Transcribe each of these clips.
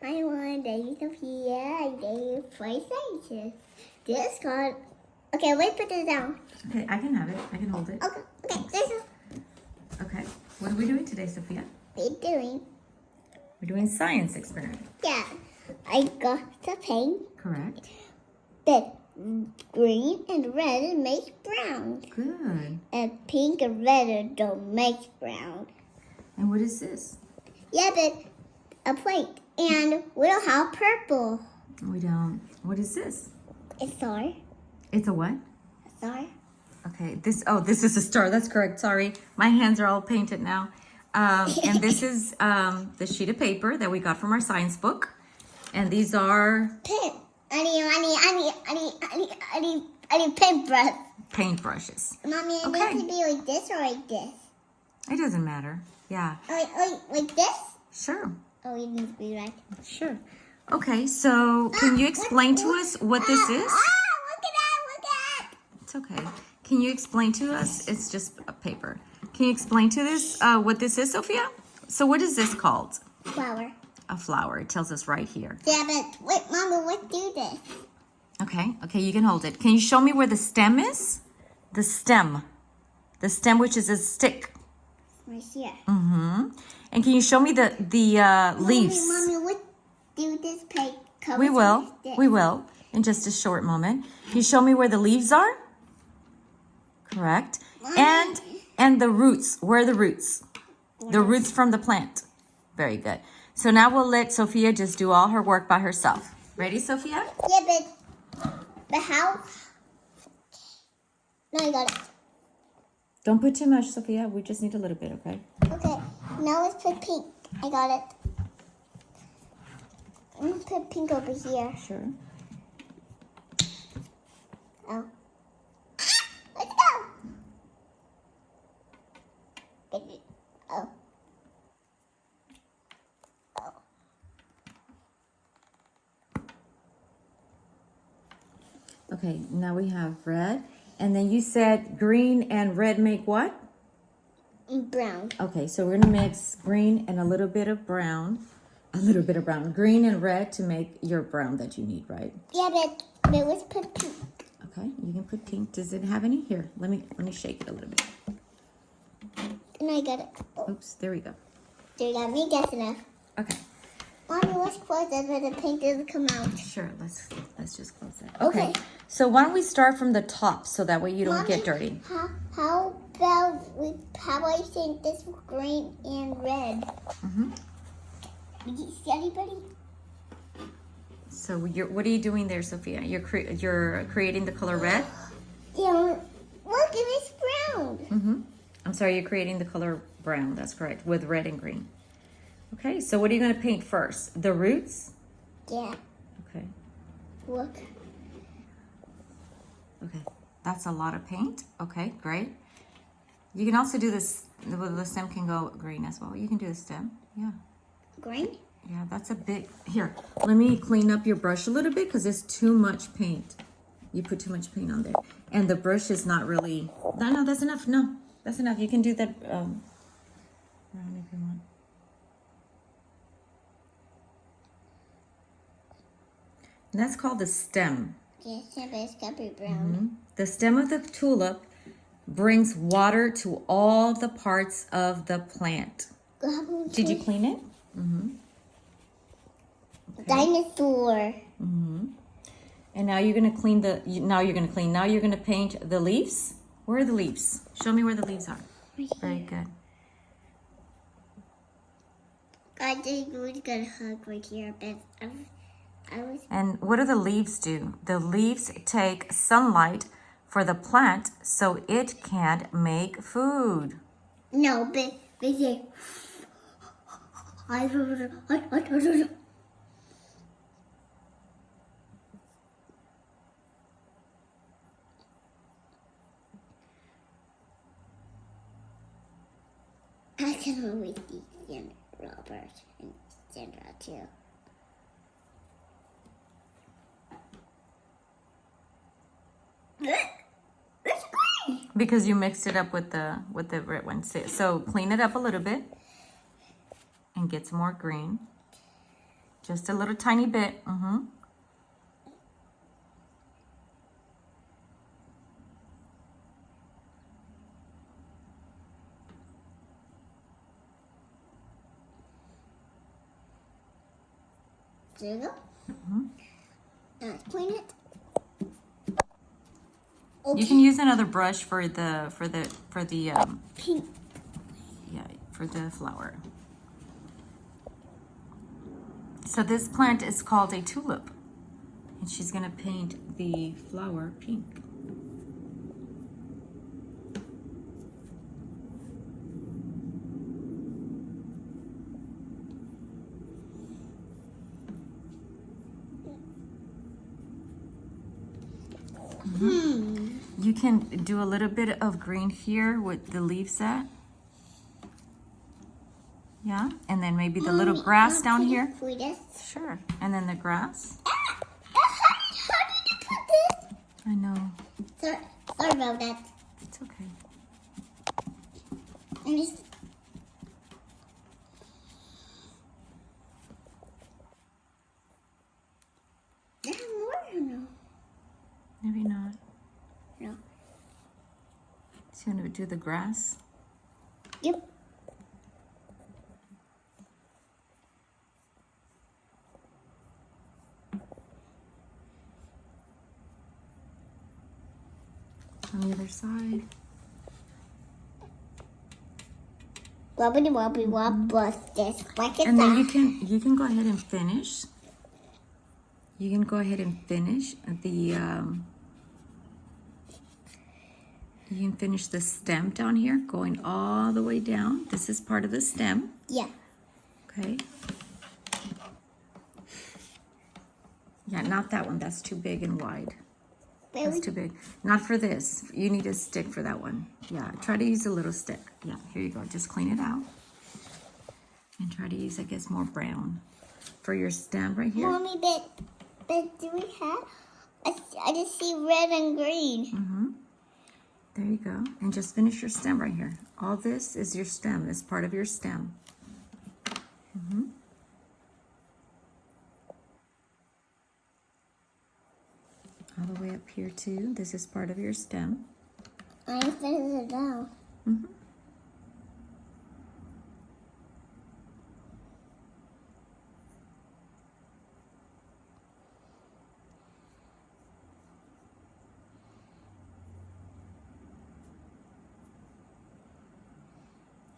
I want to Sophia. I gave 5 sentences. This called. Okay, wait, put this down. Okay, I can have it. I can hold it. Okay, there's a. Okay. What are we doing today, Sophia? What are you doing? We're doing science experiment. Yeah, I got the paint. Correct. That green and red makes brown. Good. And pink and red don't make brown. And what is this? Yeah, but a plate. And we don't have purple. We don't. What is this? A star. It's a what? A star. Okay. This is a star. That's correct. Sorry. My hands are all painted now. And this is the sheet of paper that we got from our science book. And these are I need paintbrush. paintbrushes. Mommy, it Okay. needs to be like this or like this. It doesn't matter. Yeah. Like this? Sure. Oh, it needs to be like. Sure. Okay. So can you explain to us what this is? Look at that! Look at that! It's okay. Can you explain to us? It's just a paper. Can you explain to this what this is, Sophia? So what is this called? Flower. A flower. It tells us right here. Yeah, but wait, Mommy, what do this? Okay. Okay, you can hold it. Can you show me where the stem is? The stem. The stem, which is a stick. Right here. Mm-hmm. And can you show me the leaves? Mommy, what do this paint cover? We will. We will. In just a short moment. Can you show me where the leaves are? Correct. Mommy. And the roots. Where are the roots? The roots from the plant. Very good. So now we'll let Sophia just do all her work by herself. Ready, Sophia? Yeah, but how? No, I got it. Don't put too much, Sophia. We just need a little bit, okay? Okay, now let's put pink. I got it. I'm gonna put pink over here. Sure. Oh. Let's go. Oh. Oh. Okay, now we have red. And then you said green and red make what? Brown. Okay, so we're gonna mix green and a little bit of brown. A little bit of brown. Green and red to make your brown that you need, right? Yeah, but let's put pink. Okay, you can put pink. Does it have any? Here, let me shake it a little bit. And I got it. Oh, Oops, there we go. there you got me. That's enough. Okay, Mommy, let's close it so the pink doesn't come out. sure. Let's just close that. Okay. So why don't we start from the top so that way you don't Mommy, get dirty? How about how I think this green and red? Mm-hmm. Did you see anybody? So what are you doing there, Sophia? You're creating the color red. Yeah. Look, it's brown. Mm-hmm. I'm sorry, you're creating the color brown. That's correct, with red and green. Okay, so what are you going to paint first? The roots? Yeah. Okay. Look. Okay, that's a lot of paint. Okay, great. You can also do this, the stem can go green as well. You can do the stem, yeah. Green? Yeah, that's a bit, here, let me clean up your brush a little bit because it's too much paint. You put too much paint on there. And the brush is not really, no, that's enough, no. That's enough, you can do that around if you want. And that's called the stem. Yes, yeah, but it's gotta be brown. Mm-hmm. The stem of the tulip brings water to all the parts of the plant. Did you clean it? Mm-hmm. Okay. Dinosaur. Mm-hmm. And now you're gonna clean now you're gonna paint the leaves. Where are the leaves? Show me where the leaves are. Right Very here. good. I think we got a hug right here, but I was. And what do the leaves do? The leaves take sunlight for the plant so it can make food. No, but they. I can always see Robert and Sandra too. It's green. Because you mixed it up with the red one. So clean it up a little bit and get some more green. Just a little tiny bit. Mm-hmm. There you go. Mm-hmm. Clean it. Okay. You can use another brush for the Pink. yeah, for the flower. So this plant is called a tulip, and she's gonna paint the flower pink. You can do a little bit of green here with the leaves at. Yeah, and then maybe the little grass down here. Sure, and then the grass. How did you put this? I know. Sorry about that. It's okay. I'm just... There's more or no? Maybe not. No. So you want to do the grass? Yep. On the other side. Wobbly wobbly wob, bust this like it's And then you can go ahead and finish. You can go ahead and finish the you can finish the stem down here, going all the way down. This is part of the stem. Yeah. Okay. Yeah, not that one. That's too big and wide. That's too big. Not for this. You need a stick for that one. Yeah, try to use a little stick. Yeah, here you go. Just clean it out. And try to use, I guess, more brown for your stem right here. Mommy, but do we have? I just see red and green. Mm-hmm. There you go. And just finish your stem right here. All this is your stem. It's part of your stem. Mm-hmm. All the way up here too. This is part of your stem. I finished it down. Mm-hmm.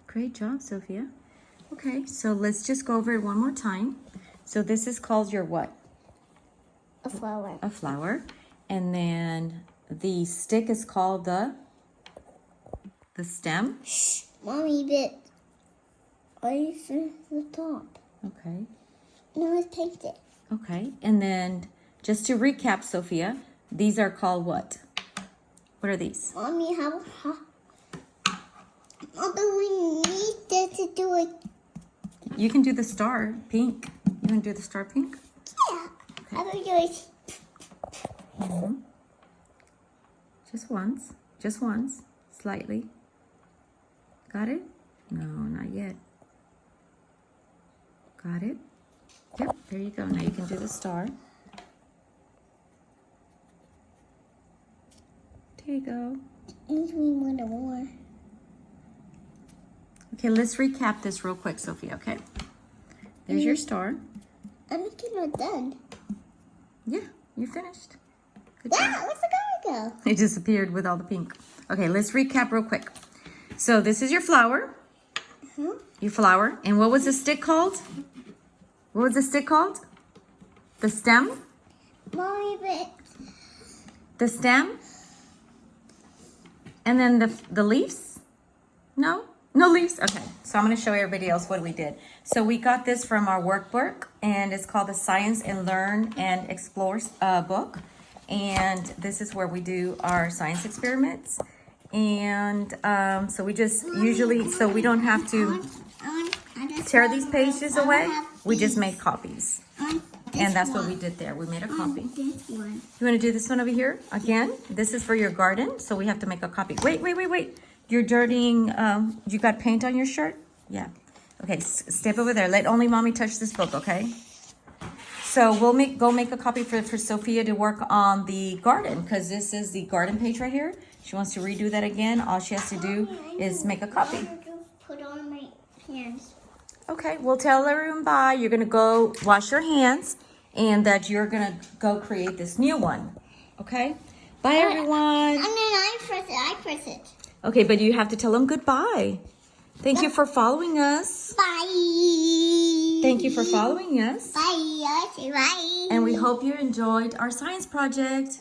Great job, Sophia. Okay, so let's just go over it one more time. So this is called your what? A flower. A flower. And then the stick is called the stem. Shh, Mommy, but I finished the top. Okay. No, it's painted. Okay. And then just to recap, Sophia, these are called what? What are these? Mommy, how do we need this to do it? You can do the star pink. You want to do the star pink? Yeah. How do we do it? Mm-hmm. Just once, slightly. Got it? No, not yet. Got it? Yep, there you go. Now you can do the star. There you go. Maybe we want more. Okay, let's recap this real quick, Sophia, okay? There's your star. I'm not done. Yeah, you finished. Good Yeah, job. where's the color go? It disappeared with all the pink. Okay, let's recap real quick. So this is your flower. Your flower. And what was the stick called? What was the stick called? The stem? Mommy, but The stem? And then the leaves? No? No leaves? Okay, so I'm going to show everybody else what we did. So we got this from our workbook, and it's called the Science and Learn and Explore book. And this is where we do our science experiments. And so we just usually, so we don't have to tear these pages away. We just make copies. And that's what we did there. We made a copy. This one. You want to do this one over here? Again, this is for your garden, so we have to make a copy. Wait. You're dirtying, you got paint on your shirt? Yeah. Okay, step over there. Let only mommy touch this book, okay? So we'll go make a copy for Sophia to work on the garden, because this is the garden page right here. She wants to redo that again. All she has to do is make a copy. Put on my hands. Okay, we'll tell everyone bye. You're gonna go wash your hands, and that you're gonna go create this new one. Okay? Bye, everyone. I press it. Okay, but you have to tell them goodbye. Thank you for following us. Bye. Thank you for following us. Bye. Bye. And we hope you enjoyed our science project.